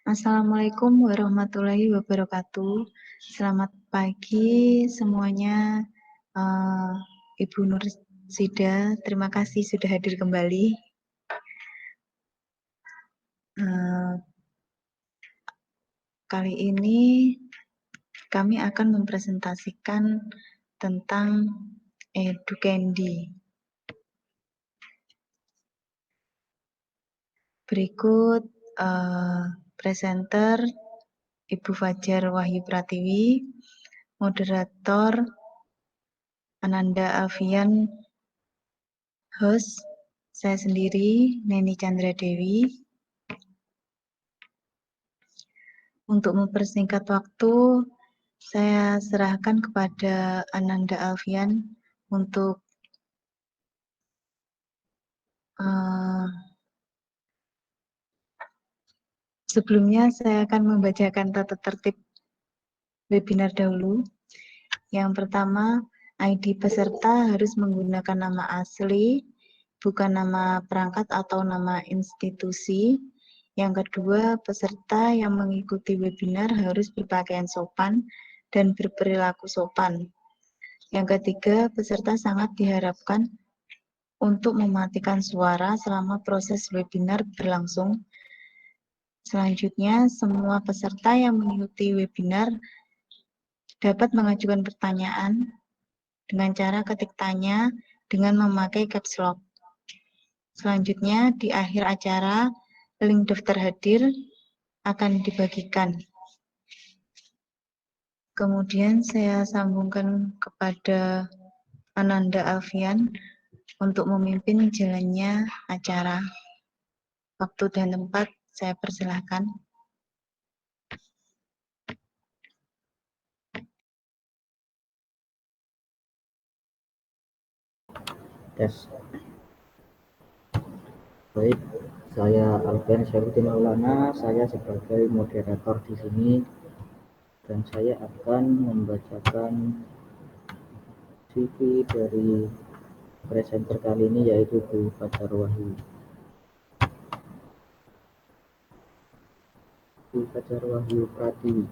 Assalamualaikum warahmatullahi wabarakatuh. Selamat pagi semuanya. Ibu Nursida, terima kasih sudah hadir kembali. Kali ini kami akan mempresentasikan tentang Edukendi. Berikut presenter Ibu Fajar Wahyu Pratiwi, moderator Ananda Alfian, host saya sendiri Neni Chandra Dewi. Untuk mempersingkat waktu, saya serahkan kepada Ananda Alfian untuk sebelumnya saya akan membacakan tata tertib webinar dahulu. Yang pertama, ID peserta harus menggunakan nama asli, bukan nama perangkat atau nama institusi. Yang kedua, peserta yang mengikuti webinar harus berpakaian sopan dan berperilaku sopan. Yang ketiga, peserta sangat diharapkan untuk mematikan suara selama proses webinar berlangsung. Selanjutnya, semua peserta yang mengikuti webinar dapat mengajukan pertanyaan dengan cara ketik tanya dengan memakai caps lock. Selanjutnya, di akhir acara, link daftar hadir akan dibagikan. Kemudian saya sambungkan kepada Ananda Alfian untuk memimpin jalannya acara. Waktu dan tempat saya persilahkan. Yes. Baik, saya Alfian Syahruddin Maulana, saya sebagai moderator di sini dan saya akan membacakan CV dari presenter kali ini yaitu Bu Fajar Wahyu. Bu Fajar Wahyu Pratiwi.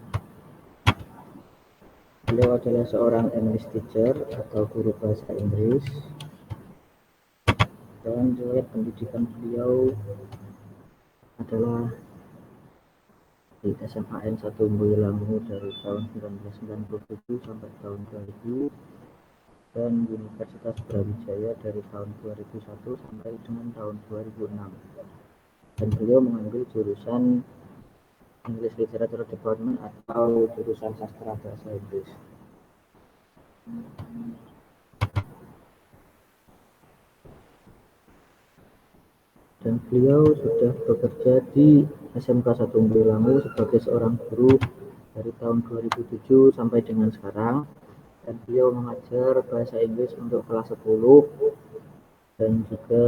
Beliau adalah seorang English teacher atau guru bahasa Inggris dan riwayat pendidikan beliau adalah di SMAN 1 Boyolali dari tahun 1997 sampai tahun 2000 dan Universitas Brawijaya dari tahun 2001 sampai dengan tahun 2006. Dan beliau mengambil jurusan English Literature Department atau jurusan sastra bahasa Inggris. Dan beliau sudah bekerja di SMK 1 Boyolali sebagai seorang guru dari tahun 2007 sampai dengan sekarang. Dan beliau mengajar bahasa Inggris untuk kelas 10 dan juga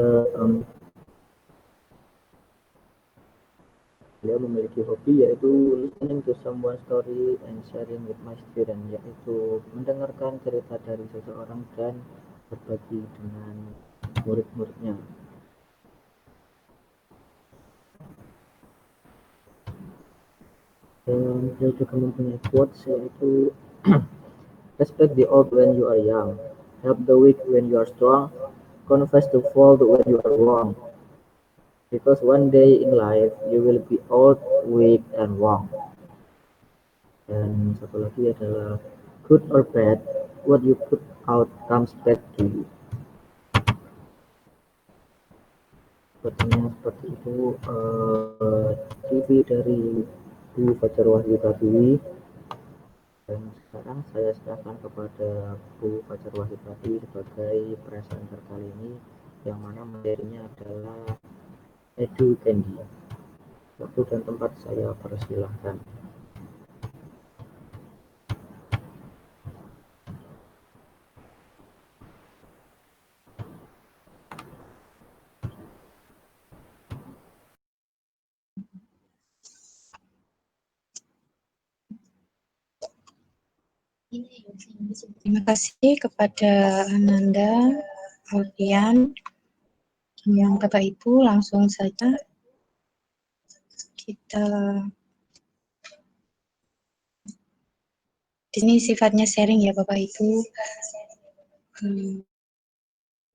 beliau memiliki hobi yaitu listening to someone's story and sharing with my student, yaitu mendengarkan cerita dari seseorang dan berbagi dengan murid-muridnya. Dan beliau juga mempunyai quotes yaitu respect the old when you are young, help the weak when you are strong, confess the fault when you are wrong, because one day in life you will be old, weak, and wrong. Dan satu lagi adalah good or bad, what you put out comes back to you. Sepertinya seperti itu CV dari Bu Fajar Wahyu Pratiwi. Dan sekarang saya serahkan kepada Bu Fajar Wahyu Pratiwi sebagai presenter kali ini, yang mana materinya adalah Edukendi. Waktu dan tempat saya persilahkan. Terima kasih kepada Ananda Alfian. Yang Bapak Ibu, langsung saja kita Di sini sifatnya sharing ya Bapak Ibu.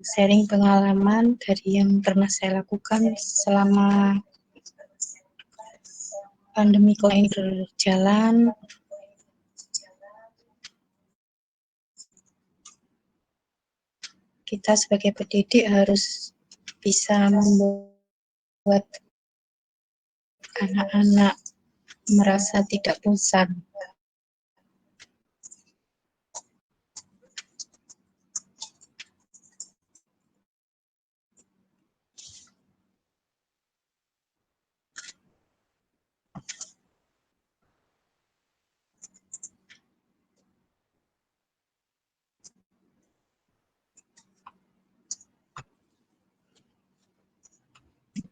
Sharing pengalaman dari yang pernah saya lakukan selama pandemi COVID ini berjalan. Kita sebagai pendidik harus bisa membuat anak-anak merasa tidak bosan.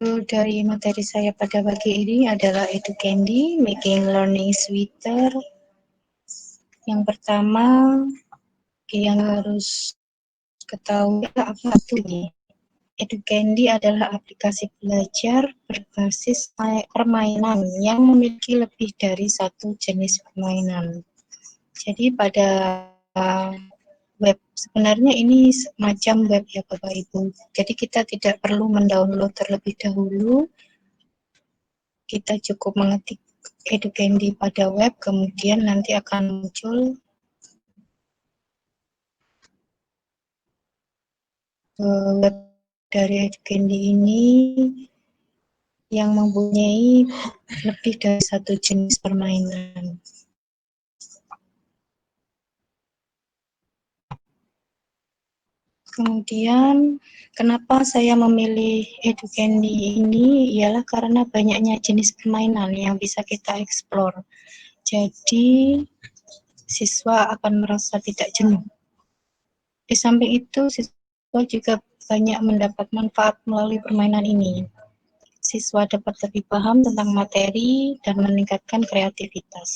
Dari materi saya pada pagi ini adalah Educandy, Making Learning Sweeter. Yang pertama, yang harus ketahui apa itu ini. Educandy adalah aplikasi belajar berbasis permainan yang memiliki lebih dari satu jenis permainan. Jadi pada web, sebenarnya ini semacam web ya Bapak Ibu. Jadi kita tidak perlu mendownload terlebih dahulu. Kita cukup mengetik Educandy pada web, kemudian nanti akan muncul web dari Educandy ini yang mempunyai lebih dari satu jenis permainan. Kemudian, kenapa saya memilih Educandy ini? Ialah karena banyaknya jenis permainan yang bisa kita eksplor. Jadi, siswa akan merasa tidak jenuh. Di samping itu, siswa juga banyak mendapat manfaat melalui permainan ini. Siswa dapat lebih paham tentang materi dan meningkatkan kreativitas.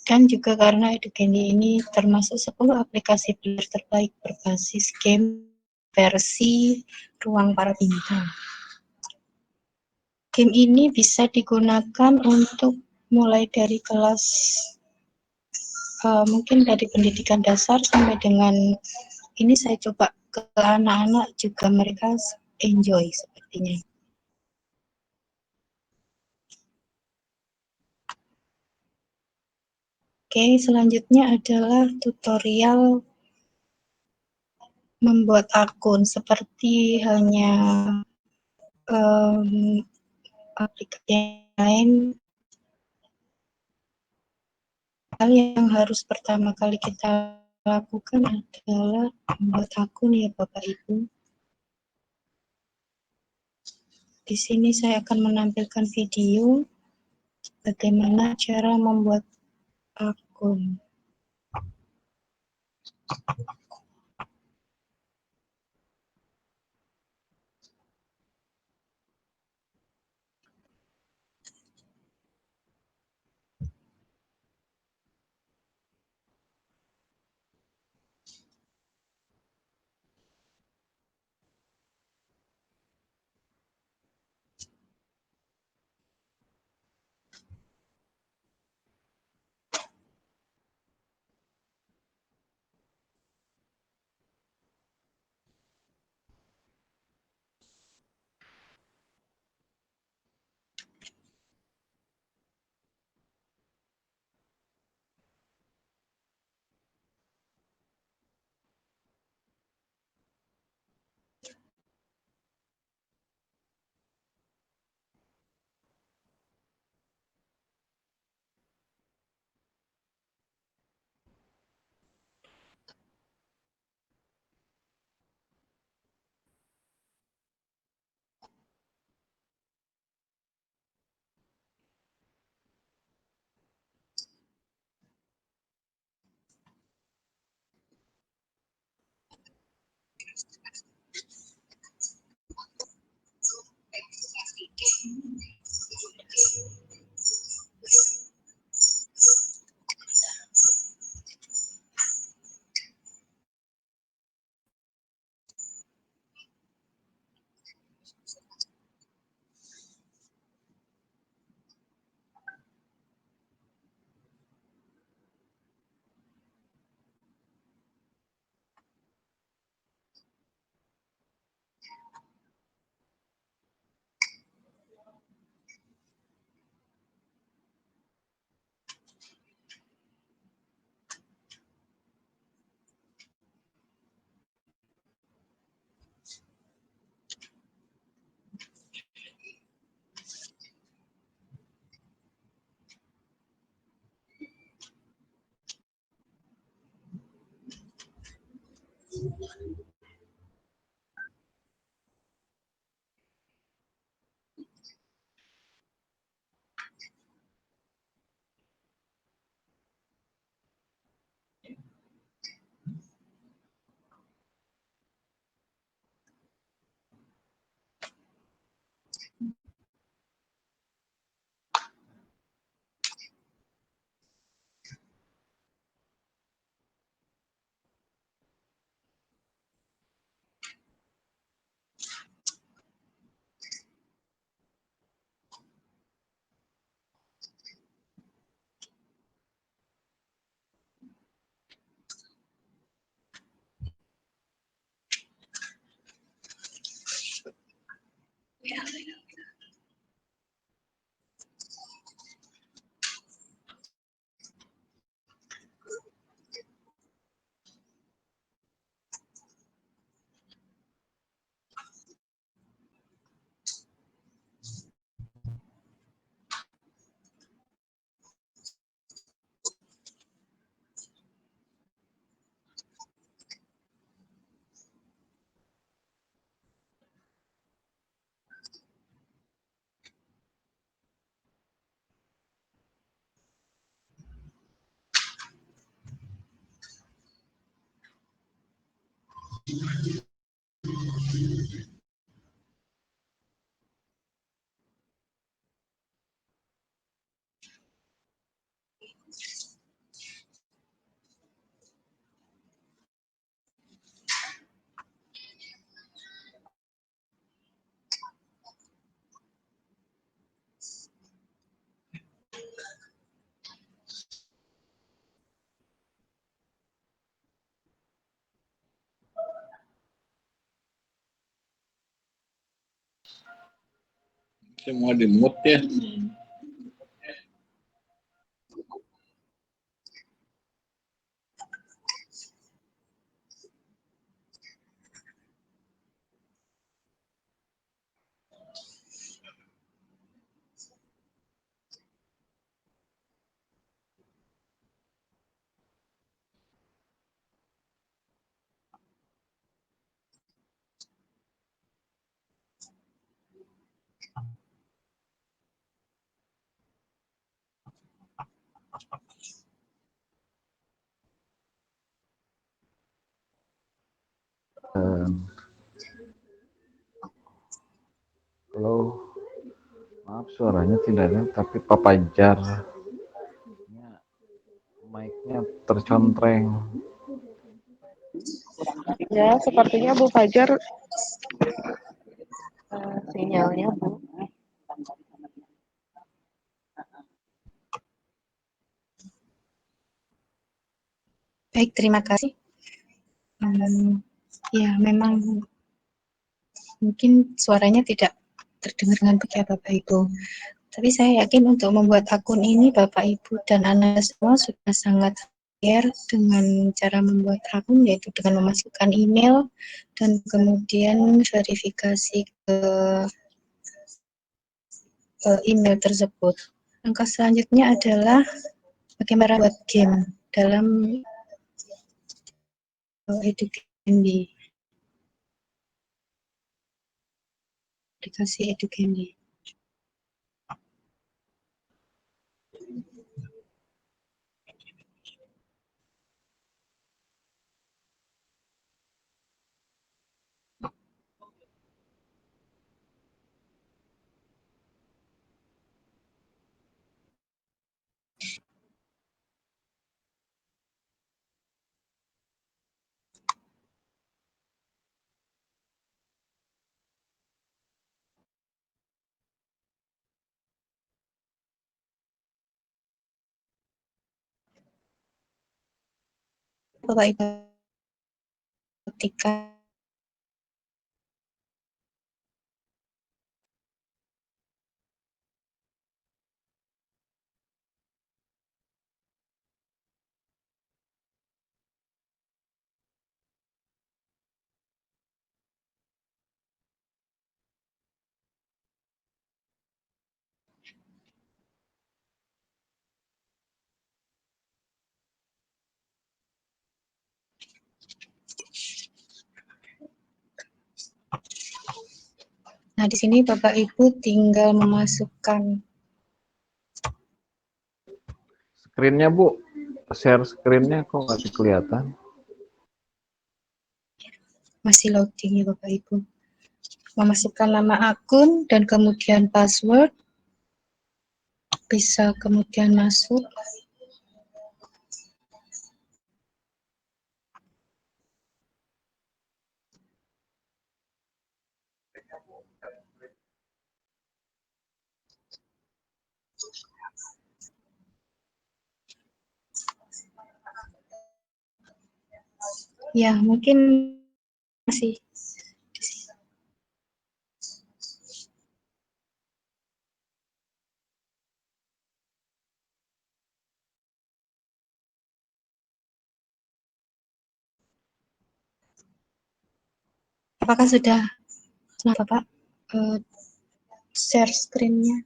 Dan juga karena Educandy ini termasuk 10 aplikasi belajar terbaik berbasis game versi Ruang Para Bintang. Game ini bisa digunakan untuk mulai dari kelas mungkin dari pendidikan dasar sampai dengan ini saya coba ke anak-anak juga mereka enjoy sepertinya. Oke, selanjutnya adalah tutorial membuat akun seperti halnya aplikasi lain. Hal yang harus pertama kali kita lakukan adalah membuat akun ya Bapak Ibu. Di sini saya akan menampilkan video bagaimana cara membuat akun. Semua di mood ya. Halo, maaf suaranya tidak ada, tapi Pak Pajar, mic-nya tercontreng. Ya, sepertinya Bu Fajar sinyalnya Bu. Baik, terima kasih. Ya, memang mungkin suaranya tidak terdengar dengan baik ya Bapak Ibu. Tapi saya yakin untuk membuat akun ini Bapak Ibu dan Anda semua sudah sangat familiar dengan cara membuat akun, yaitu dengan memasukkan email dan kemudian verifikasi ke email tersebut. Langkah selanjutnya adalah bagaimana buat game dalam EduCandy, aplikasi EduCandy. Bapak Ibu, ketika Nah, di sini Bapak Ibu tinggal memasukkan Screen-nya Bu, share screen-nya kok nggak kelihatan? masih loading ya Bapak Ibu. Memasukkan nama akun dan kemudian password. Bisa kemudian masuk. Ya, mungkin masih. Apakah sudah, kenapa Pak? Share screen-nya.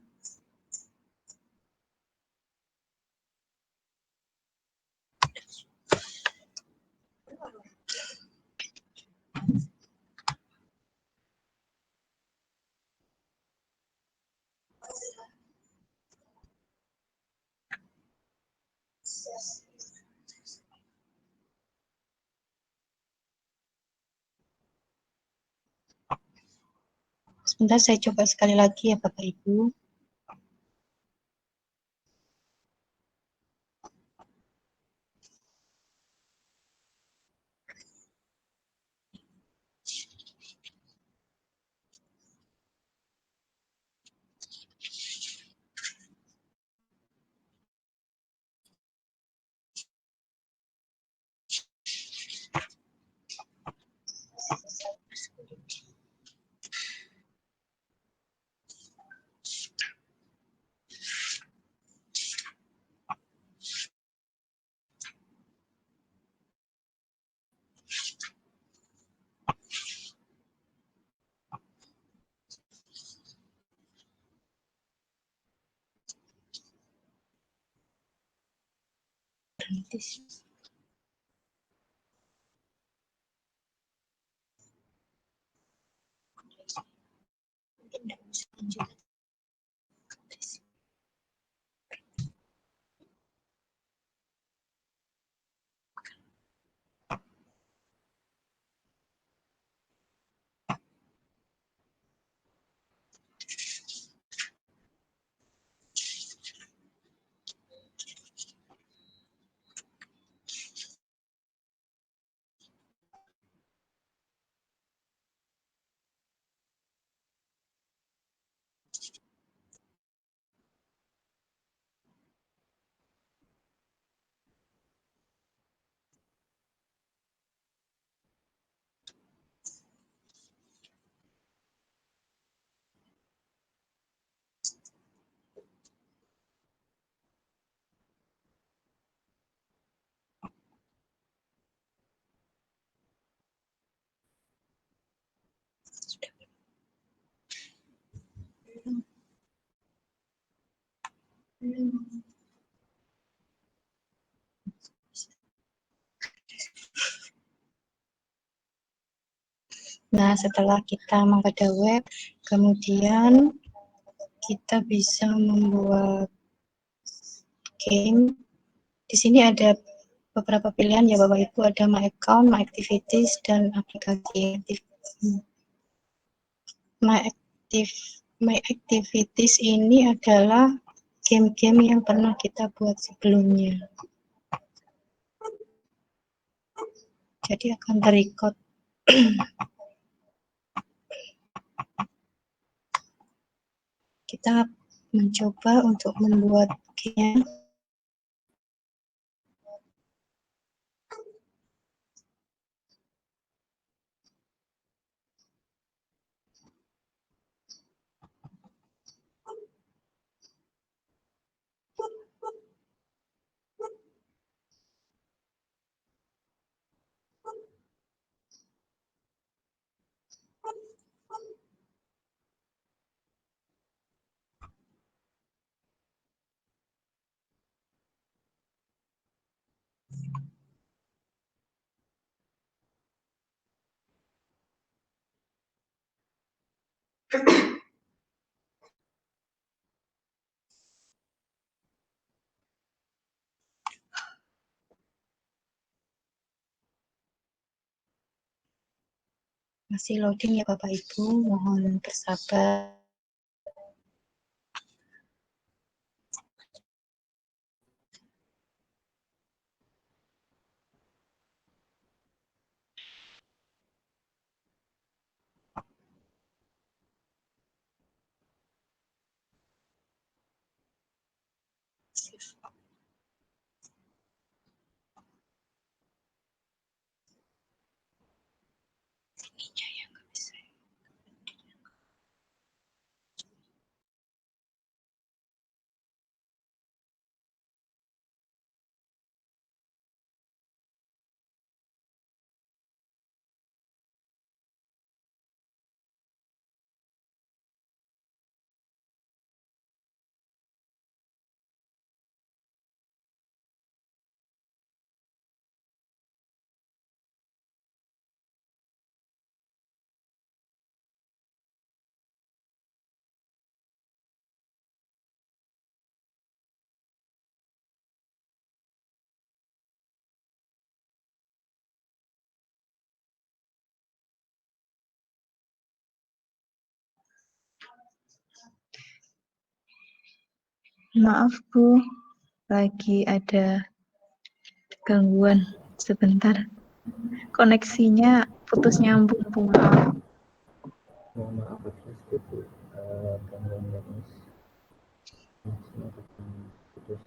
Sebentar, saya coba sekali lagi ya Bapak Ibu. Nah, setelah kita menggoda web, kemudian kita bisa membuat game. Di sini ada beberapa pilihan ya Bapak Ibu, ada My Account, My Activities, dan aplikasi. My Activities ini adalah game-game yang pernah kita buat sebelumnya. Jadi akan terrecord. Kita mencoba untuk membuat game. Masih loading ya Bapak Ibu, mohon bersabar. Maaf Bu, lagi ada gangguan sebentar. Koneksinya putus nyambung Bu, maaf. Mohon maaf atas itu gangguan teknis. Semoga putus.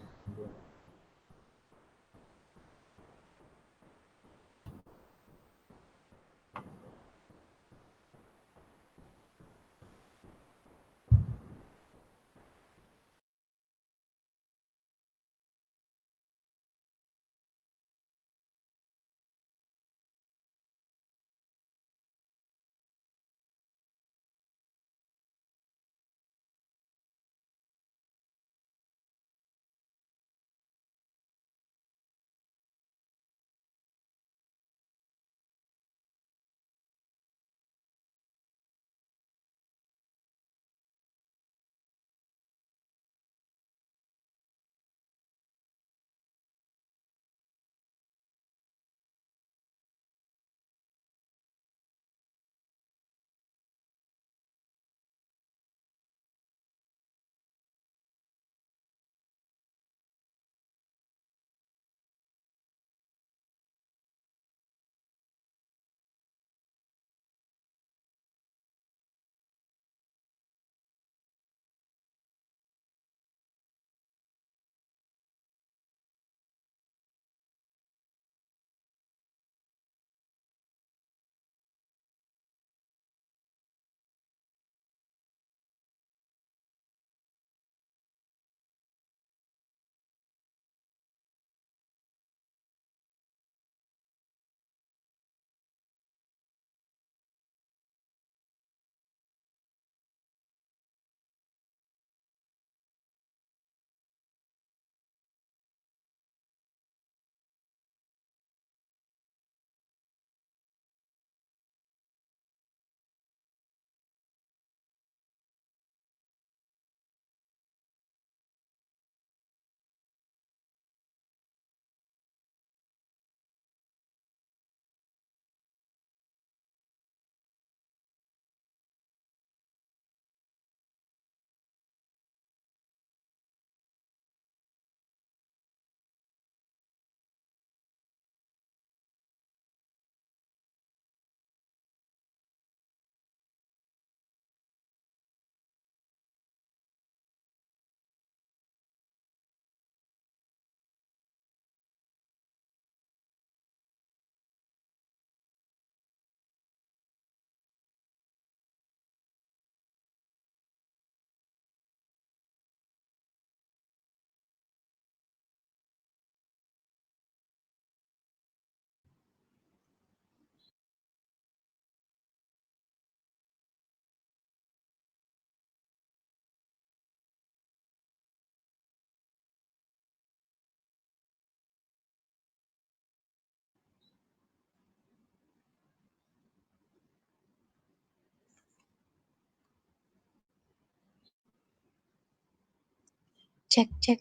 Cek.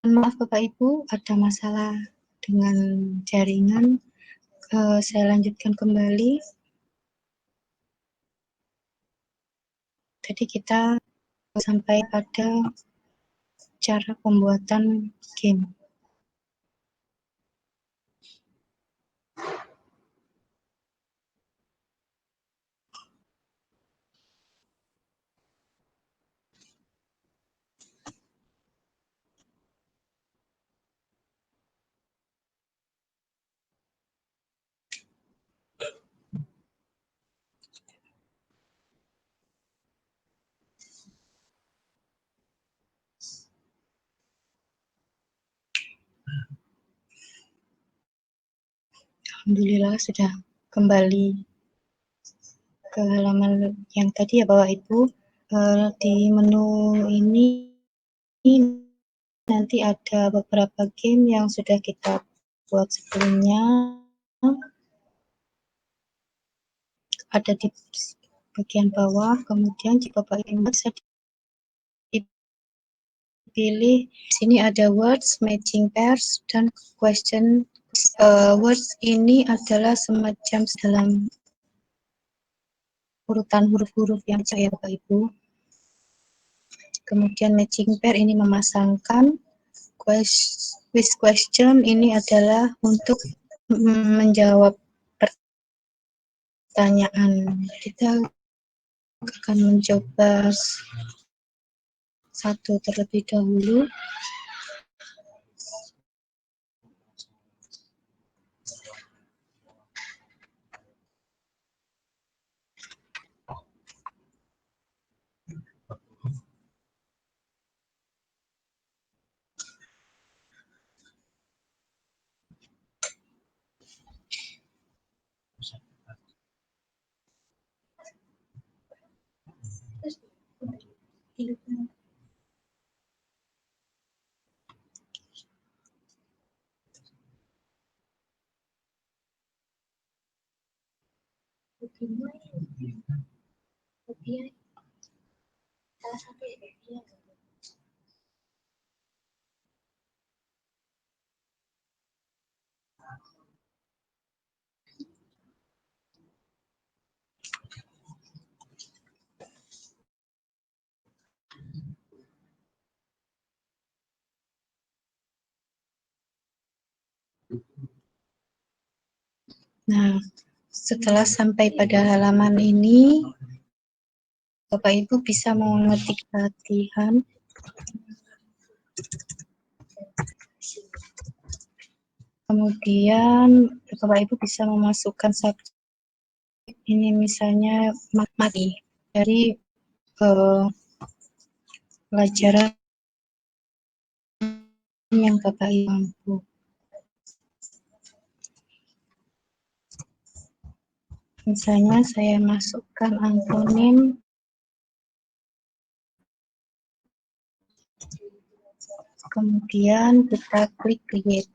Maaf Bapak Ibu, ada masalah dengan jaringan Saya lanjutkan kembali. Tadi kita sampai pada cara pembuatan game. Alhamdulillah sudah kembali ke halaman yang tadi ya Bapak Ibu. Di menu ini nanti ada beberapa game yang sudah kita buat sebelumnya. Ada di bagian bawah, kemudian jika Bapak Ibu bisa dipilih. Di sini ada words, matching pairs, dan question. Words ini adalah semacam dalam urutan huruf-huruf yang saya Bapak Ibu. Kemudian matching pair ini memasangkan. Quiz question ini adalah untuk menjawab pertanyaan. Kita akan mencoba satu terlebih dahulu. Nah, setelah sampai pada halaman ini, Bapak Ibu bisa mengetik latihan. Kemudian Bapak Ibu bisa memasukkan subjek ini misalnya matematika dari pelajaran yang Bapak Ibu mampu. Misalnya saya masukkan antonim, kemudian kita klik create.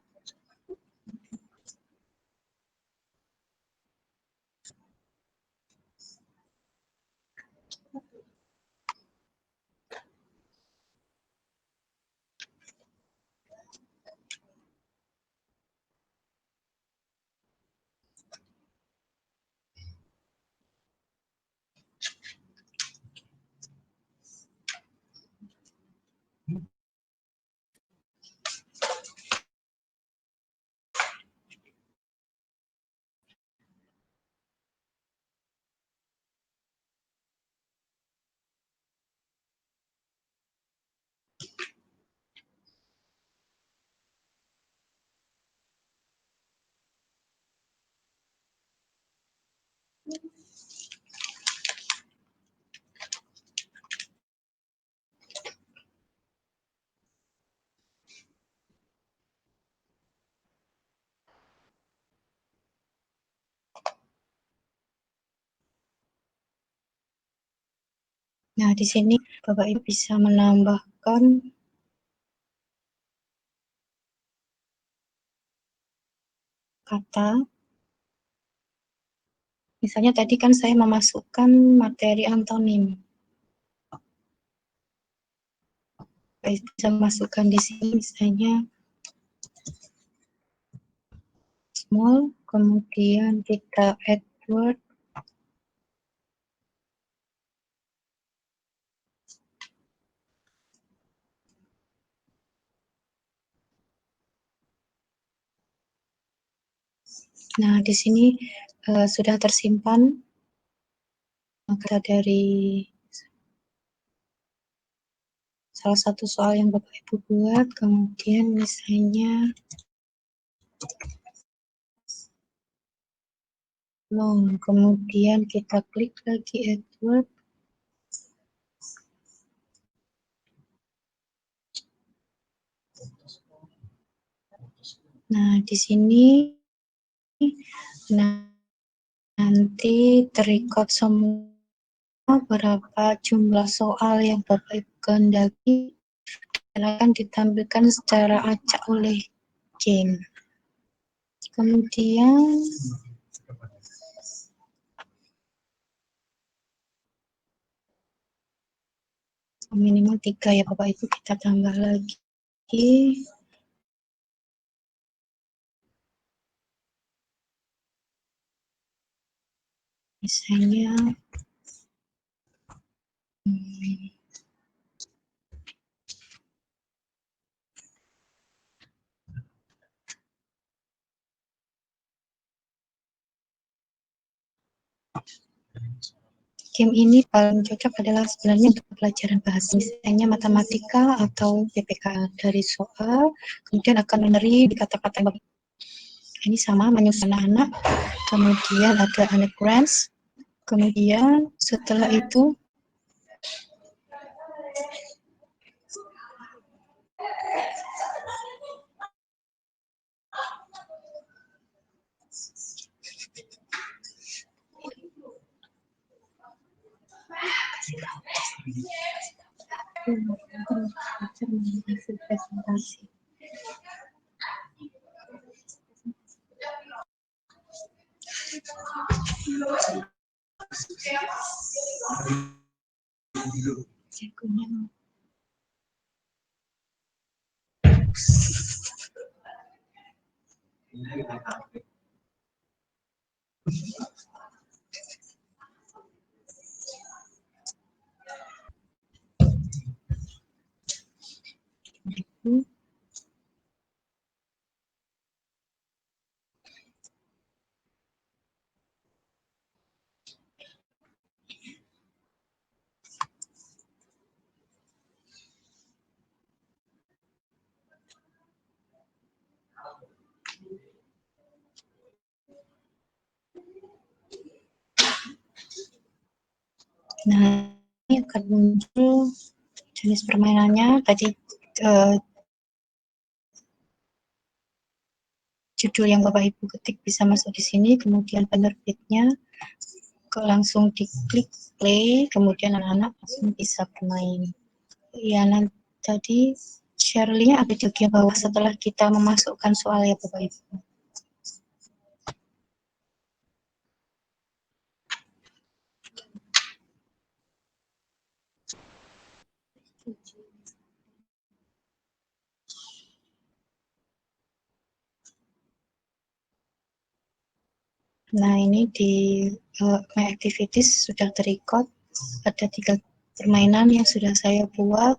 Nah, di sini Bapak Ibu bisa menambahkan kata. Misalnya tadi kan saya memasukkan materi antonim. Bapak Ibu bisa masukkan di sini misalnya small, kemudian kita add word. Nah, di sini sudah tersimpan kata dari salah satu soal yang Bapak Ibu buat, kemudian misalnya long, kemudian kita klik lagi add word. Nah, di sini nanti terrecord semua berapa jumlah soal yang Bapak Ibu kehendaki dan akan ditampilkan secara acak oleh game. Kemudian minimal 3 ya Bapak Ibu, kita tambah lagi. Misalnya game ini paling cocok adalah sebenarnya untuk pelajaran bahasa, misalnya matematika atau PPK. Dari soal, kemudian akan menerima kata-kata yang ini sama menyusun anak, kemudian ada anagrams, kemudian setelah itu presentasi. Nah, ini akan muncul jenis permainannya. Tadi judul yang Bapak Ibu ketik bisa masuk di sini, kemudian penerbitnya langsung diklik play, kemudian anak-anak langsung bisa bermain. Ya, nanti tadi share link ada di bagian bawah setelah kita memasukkan soal ya Bapak Ibu. Nah, ini di My Activities sudah terrecord. Ada 3 permainan yang sudah saya buat.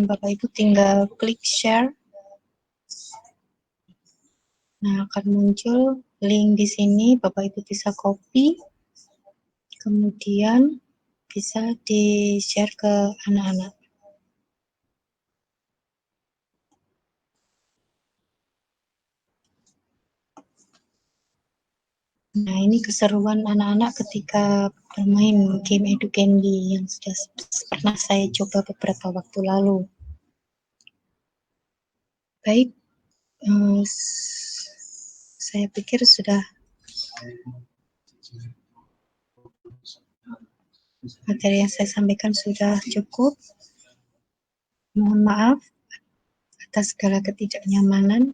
Bapak Ibu tinggal klik share. Nah, akan muncul link di sini. Bapak Ibu bisa copy, kemudian bisa di-share ke anak-anak. Nah, ini keseruan anak-anak ketika bermain game Educandy yang sudah pernah saya coba beberapa waktu lalu. Baik, saya pikir sudah materi yang saya sampaikan sudah cukup. Mohon maaf atas segala ketidaknyamanan.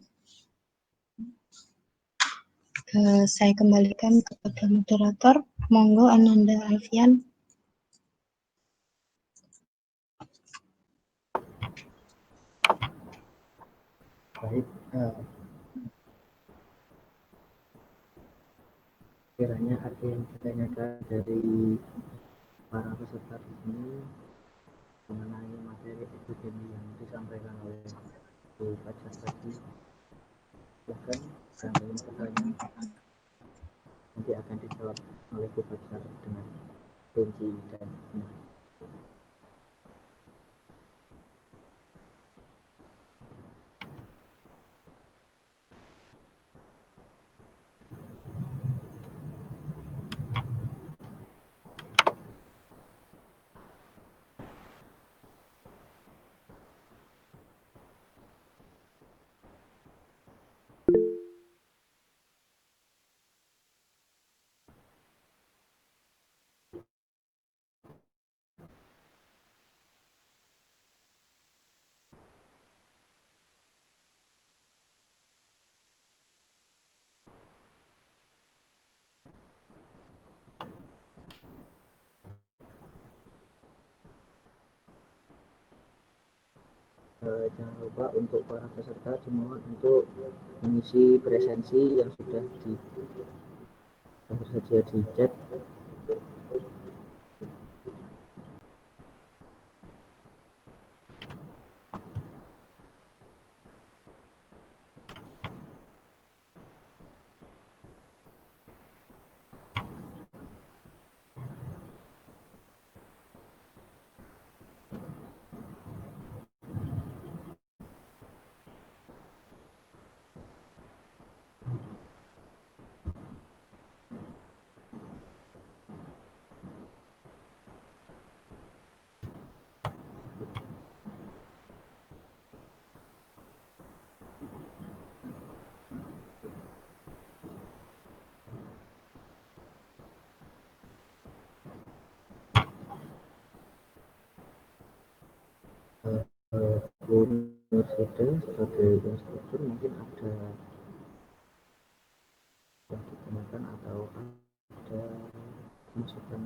Saya kembalikan kepada moderator. Monggo Ananda Alfian. Baik, Kiranya ada yang ditanyakan dari para peserta di sini mengenai materi epidemi yang disampaikan oleh Bu Fajar tadi. Silahkan yang ingin bertanya nanti akan dijawab oleh Bu Fajar dengan rinci dan benar. Jangan lupa untuk para peserta semua untuk mengisi presensi yang sudah tersedia di chat. Bu Nursida sebagai instruktur mungkin ada yang digunakan atau ada masukan.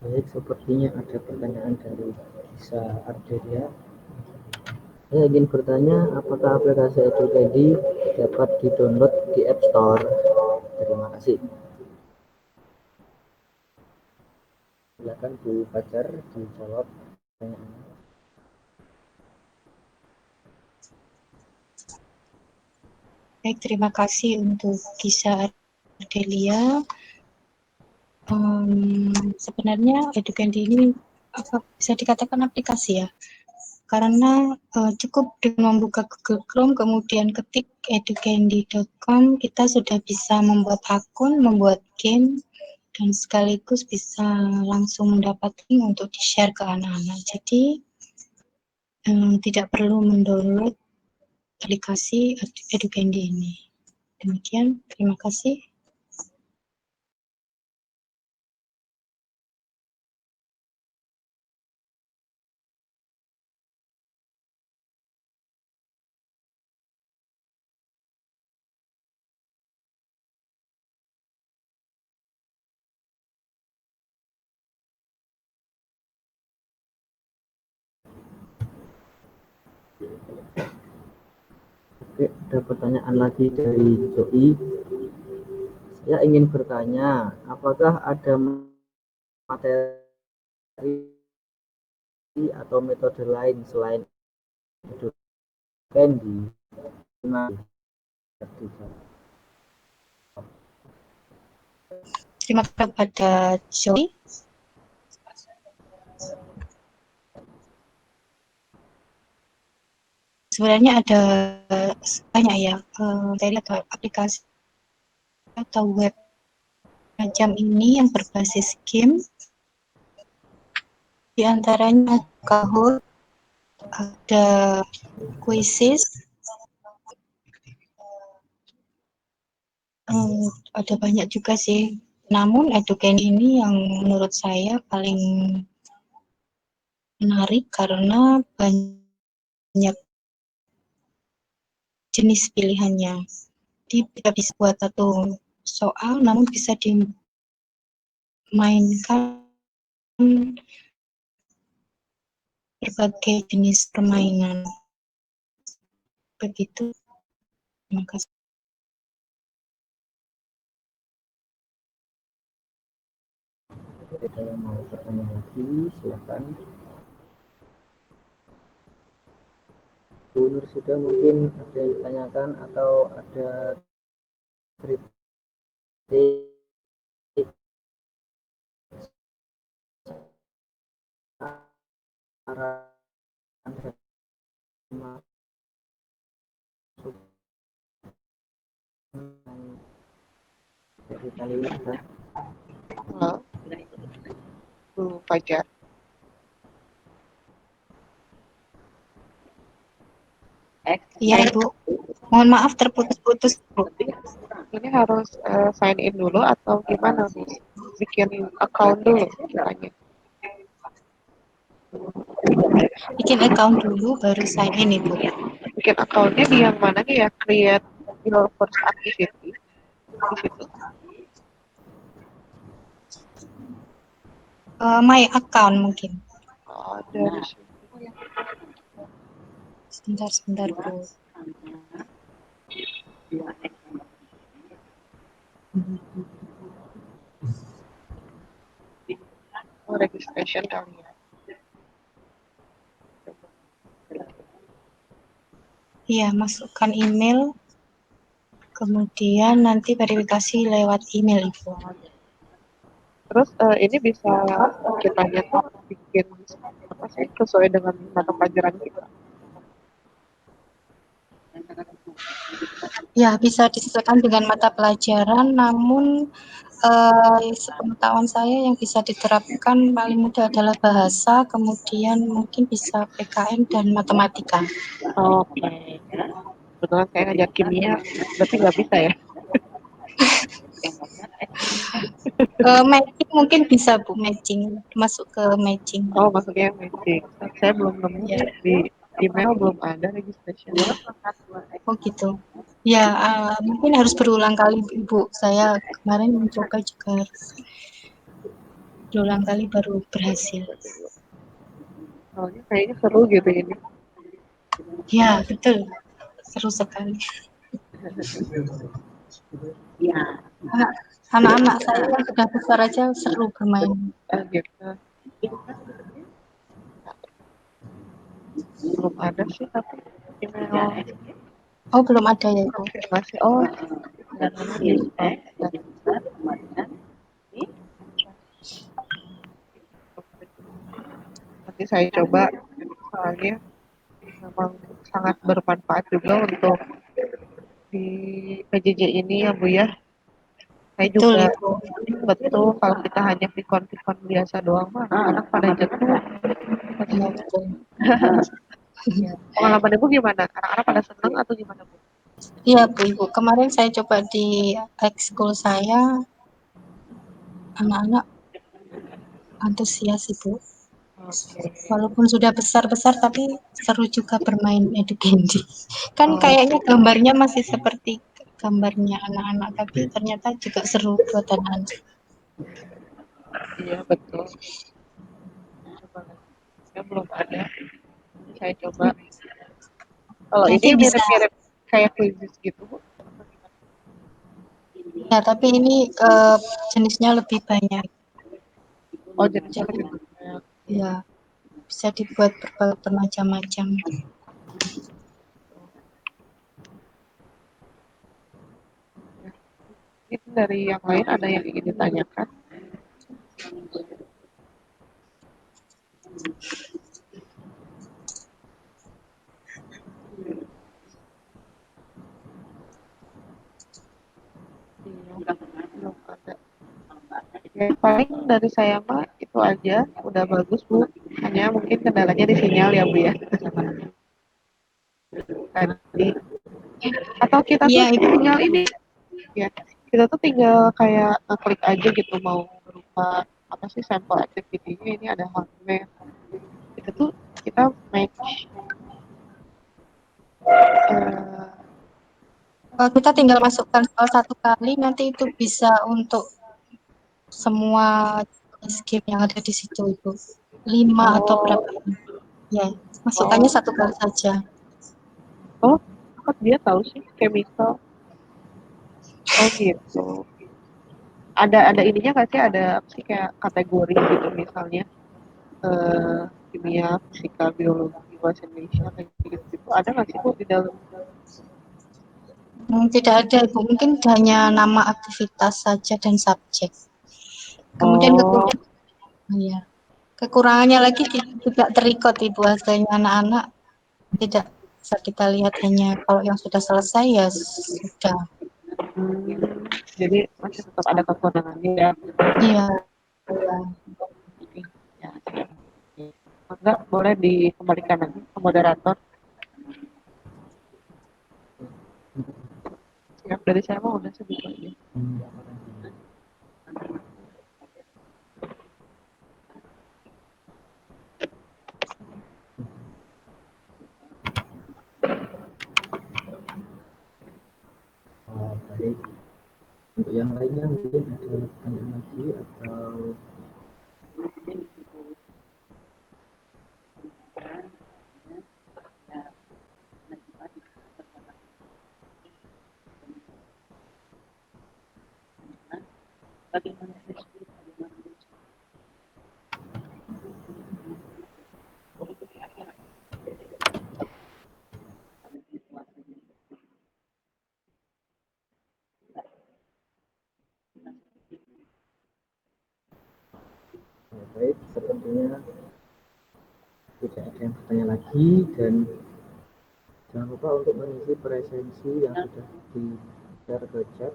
Baik, sepertinya ada pertanyaan dari Isa Ardelia. Saya ingin bertanya, apakah aplikasi EduCandy dapat di-download di App Store? Terima kasih. Silakan Bu Fajar dijawab pertanyaannya. Baik, terima kasih untuk kisah Delia. Sebenarnya Educandy ini bisa dikatakan aplikasi ya, karena cukup dengan membuka Google Chrome kemudian ketik educandy.com, kita sudah bisa membuat akun, membuat game, dan sekaligus bisa langsung mendapat link untuk di-share ke anak-anak. Jadi tidak perlu mendownload aplikasi Educandy ini. Demikian, terima kasih. Oke, ada pertanyaan lagi dari Joey. Saya ingin bertanya, apakah ada materi atau metode lain selain Educandy? Terima kasih kepada Joy. Sebenarnya ada banyak ya materi atau aplikasi atau web macam ini yang berbasis game. Di antaranya Kahoot, ada Quizzes, ada banyak juga sih. Namun Educandy ini yang menurut saya paling menarik karena banyak jenis pilihannya. Jadi kita bisa buat satu soal, namun bisa dimainkan berbagai jenis permainan. Begitu. Terima kasih. Ada yang mau bertanya lagi, silakan. Bu Nur sudah mungkin ada yang ditanyakan atau ada kritik saran dari kali ini sudah. Halo, Bu Fajar. Iya, Ibu. Mohon maaf terputus-putus, Bu. Ini harus sign in dulu atau gimana, Bu? Bikin account dulu kiranya. Bikin account dulu, baru sign in, Ibu. Bikin accountnya di yang mana nih ya? Create your first activity. Di situ. My account mungkin. Oh, dari situ. Sebentar, Bu. Oh, registration kali ya. Iya, masukkan email, kemudian nanti verifikasi lewat email, Ibu. Terus ini bisa kita nyetok bikin apa sih sesuai dengan mata pelajaran kita. Ya, bisa disesuaikan dengan mata pelajaran, namun sepengetahuan saya yang bisa diterapkan paling mudah adalah bahasa, kemudian mungkin bisa PKN dan matematika. Oke. Kebetulan saya ngajar kimia, berarti nggak bisa ya? Matching mungkin bisa, Bu, matching, masuk ke matching. Oh, maksudnya matching. Saya belum nemu Ya. di email, belum ada registration. Oh gitu. Ya, mungkin harus berulang kali, Ibu. Saya kemarin mencoba juga berulang kali baru berhasil. Soalnya kayaknya seru gitu ini. Ya, betul. Seru sekali. Iya. Anak-anak saya yang sudah besar aja seru bermain. Gitu. Belum ada sih tapi email Oh, belum ada ya, Ibu. konfirmasi. Oh, dan bisa. nanti saya coba, soalnya memang sangat bermanfaat juga untuk di PJJ ini ya Bu ya. Saya Betul, juga Ibu. betul kalau kita hanya pikon-pikon biasa doang mah anak pada jenuh. Ya, betul. Ya. Pengalaman Ibu gimana? Anak-anak pada senang atau gimana Bu? Iya, Bu, Ibu. Kemarin saya coba di ekskul saya, anak-anak antusias, Ibu. Oke. Walaupun sudah besar-besar, tapi seru juga bermain Edu Candy. Kan Oh, kayaknya gambarnya masih seperti gambarnya anak-anak, tapi ternyata juga seru buat anak-anak. iya betul. Coba lagi. Saya belum ada. Saya coba. Kalau Nanti ini bisa, mirip-mirip kayak quizzes gitu Bu. ya, tapi ini jenisnya lebih banyak. Oh jenisnya Jadi, lebih banyak. ya, bisa dibuat bermacam-macam. Mungkin dari yang lain ada yang ingin ditanyakan? Iya, belum ada. Ya, paling dari saya mah itu aja, udah bagus Bu. Hanya mungkin kendalanya di sinyal ya Bu ya. Tadi. Atau kita Iya, tuh Ibu. tinggal ini ya, kita tuh tinggal kayak ngeklik aja gitu mau berupa apa sih sampel activity-nya ini ada hardware. Itu tuh kita match eh, Kita tinggal masukkan salah satu kali, nanti itu bisa untuk semua game yang ada di situ, Ibu. 5 atau oh berapa? Ya, oh masukannya satu kali saja. oh kok dia tahu sih chemical. Oh gitu. Ada ininya nggak sih, ada apa sih kayak kategori gitu misalnya eh, kimia, fisika, biologi, bahasa Indonesia kayak gitu, gitu. Ada nggak sih Bu di dalam? Tidak ada, Ibu. Mungkin hanya nama aktivitas saja dan subjek. Kemudian Oh, ya, kekurangannya lagi tidak terikot, Ibu, hasilnya anak-anak tidak bisa kita lihat, hanya kalau yang sudah selesai ya sudah. jadi masih tetap ada kekurangannya ya. Iya, Oke, ya, siap. Enggak, boleh dikembalikan lagi ke moderator. Siap, dari saya mau udah segitu aja. Baik. Untuk yang lainnya mungkin ada pertanyaan lagi atau baik, sepertinya tidak ada yang bertanya lagi dan jangan lupa untuk mengisi presensi yang sudah di-share ke chat.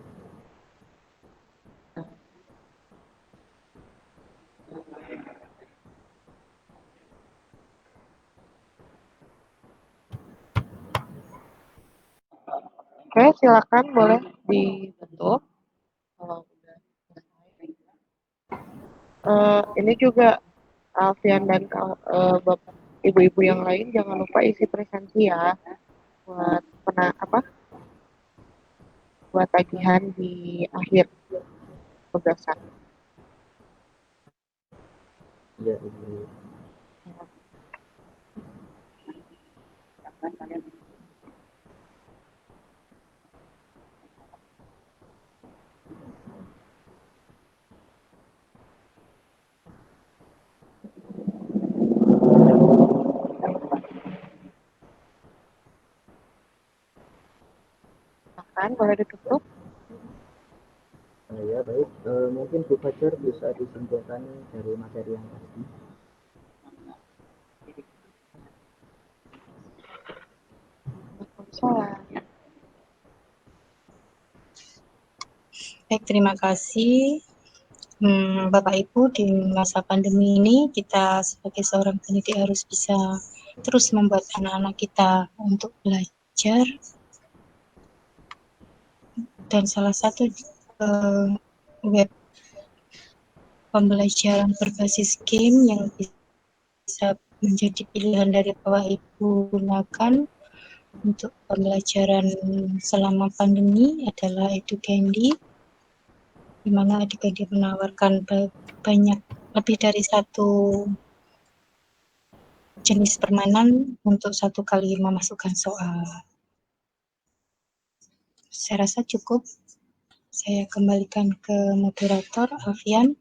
Oke, silakan boleh ditutup kalau udah selesai. Ini juga Alfian dan ibu-ibu yang lain jangan lupa isi presensi ya buat buat tagihan di akhir tugasan. Ya, Ibu. Silakan boleh ditutup. Ya, baik. Mungkin Bu Fajar bisa disimpulkan dari materi yang tadi. Baik, terima kasih. Bapak Ibu, di masa pandemi ini kita sebagai seorang pendidik harus bisa terus membuat anak-anak kita untuk belajar. Dan salah satu web pembelajaran berbasis game yang bisa menjadi pilihan dari Bapak Ibu gunakan untuk pembelajaran selama pandemi adalah Educandy, di mana Educandy menawarkan banyak lebih dari satu jenis permainan untuk satu kali memasukkan soal. Saya rasa cukup. Saya kembalikan ke moderator Alfian.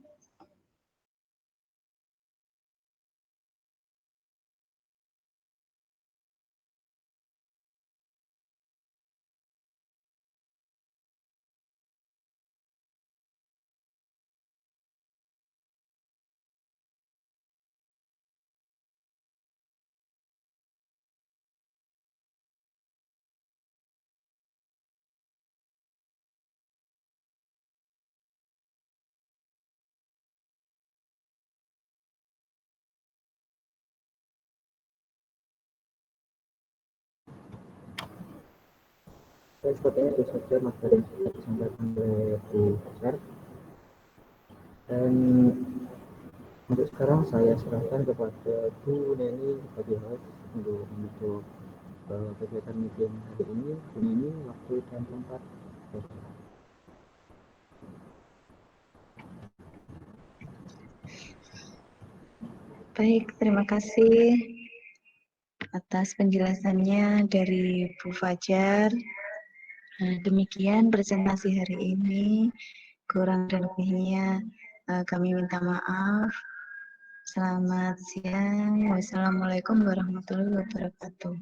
Dan sepertinya itu saja materi yang sudah disampaikan oleh Bu Fajar. Dan untuk sekarang saya serahkan kepada Bu Neni sebagai host untuk menutup kegiatan meeting hari ini. Bu Neni, waktu dan tempat. Baik, terima kasih atas penjelasannya dari Bu Fajar. Demikian presentasi hari ini. Kurang dan lebihnya kami minta maaf. Selamat siang. Wassalamualaikum warahmatullahi wabarakatuh.